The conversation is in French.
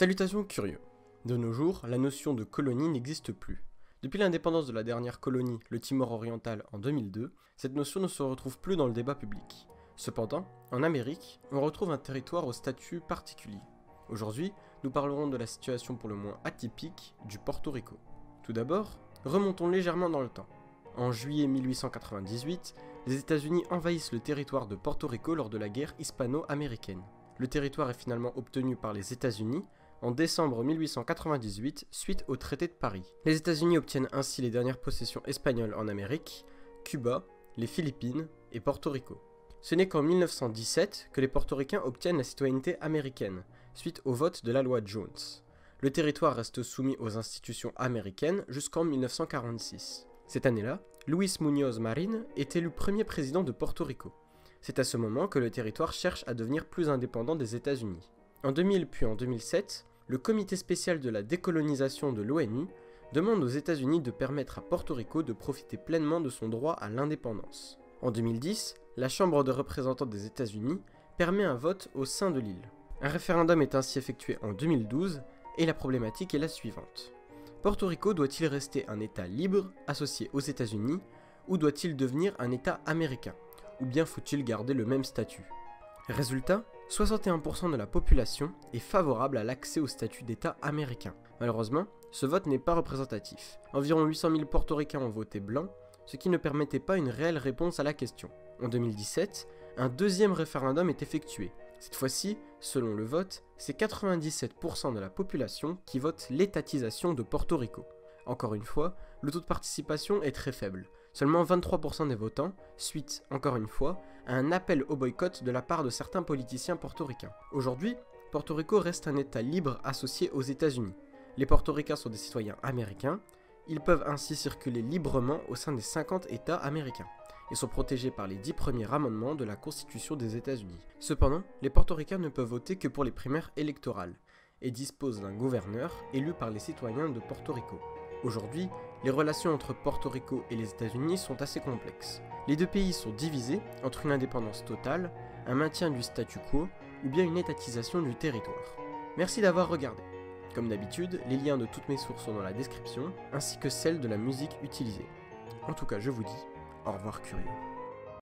Salutations curieux. De nos jours, la notion de colonie n'existe plus. Depuis l'indépendance de la dernière colonie, le Timor oriental, en 2002, cette notion ne se retrouve plus dans le débat public. Cependant, en Amérique, on retrouve un territoire au statut particulier. Aujourd'hui, nous parlerons de la situation pour le moins atypique du Porto Rico. Tout d'abord, remontons légèrement dans le temps. En juillet 1898, les États-Unis envahissent le territoire de Porto Rico lors de la guerre hispano-américaine. Le territoire est finalement obtenu par les États-Unis en décembre 1898 suite au traité de Paris. Les États-Unis obtiennent ainsi les dernières possessions espagnoles en Amérique, Cuba, les Philippines et Porto Rico. Ce n'est qu'en 1917 que les portoricains obtiennent la citoyenneté américaine, suite au vote de la loi Jones. Le territoire reste soumis aux institutions américaines jusqu'en 1946. Cette année-là, Luis Muñoz Marín est élu premier président de Porto Rico. C'est à ce moment que le territoire cherche à devenir plus indépendant des États-Unis. En 2000 puis en 2007, le comité spécial de la décolonisation de l'ONU demande aux États-Unis de permettre à Porto Rico de profiter pleinement de son droit à l'indépendance. En 2010, la Chambre de représentants des États-Unis permet un vote au sein de l'île. Un référendum est ainsi effectué en 2012 et la problématique est la suivante. Porto Rico doit-il rester un État libre associé aux États-Unis ou doit-il devenir un État américain? Ou bien faut-il garder le même statut? Résultat, 61% de la population est favorable à l'accès au statut d'État américain. Malheureusement, ce vote n'est pas représentatif. Environ 800 000 portoricains ont voté blanc, ce qui ne permettait pas une réelle réponse à la question. En 2017, un deuxième référendum est effectué. Cette fois-ci, selon le vote, c'est 97% de la population qui vote l'étatisation de Porto Rico. Encore une fois, le taux de participation est très faible. Seulement 23% des votants, suite, encore une fois, à un appel au boycott de la part de certains politiciens portoricains. Aujourd'hui, Porto Rico reste un État libre associé aux États-Unis. Les portoricains sont des citoyens américains, ils peuvent ainsi circuler librement au sein des 50 États américains et sont protégés par les 10 premiers amendements de la Constitution des États-Unis. Cependant, les portoricains ne peuvent voter que pour les primaires électorales et disposent d'un gouverneur élu par les citoyens de Porto Rico. Aujourd'hui, les relations entre Porto Rico et les États-Unis sont assez complexes. Les deux pays sont divisés entre une indépendance totale, un maintien du statu quo ou bien une étatisation du territoire. Merci d'avoir regardé. Comme d'habitude, les liens de toutes mes sources sont dans la description, ainsi que celles de la musique utilisée. En tout cas, je vous dis au revoir curieux.